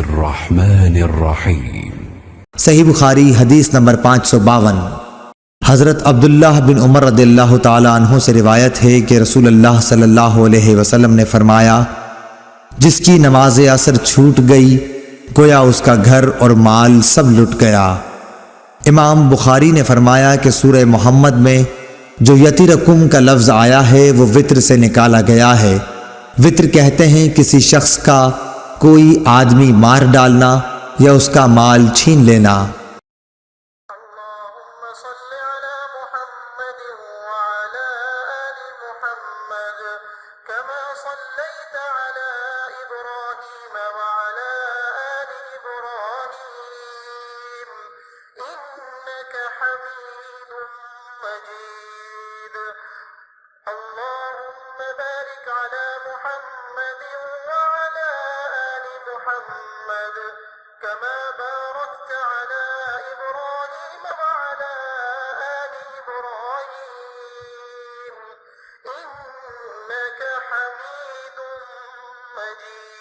बिस्मिल्लाहिर्रहमानिर्रहीम। सही बुखारी हदीस नंबर 552। हज़रत अब्दुल्लाह बिन उमर रदियल्लाहु ताला अन्हु से रिवायत है कि रसूलुल्लाह सल्लल्लाहु अलैहि वसल्लम ने फरमाया, जिसकी नमाज असर छूट गई गोया उसका घर और माल सब लुट गया। इमाम बुखारी ने फरमाया कि सूरह मोहम्मद में जो यतिरकुम का लफ्ज़ आया है वो वित्र से निकाला गया है। वित्र कहते हैं किसी शख्स का कोई आदमी मार डालना या उसका माल छीन लेना। كما باركت على إبراهيم وعلى آل إبراهيم إنك حميد مجيد।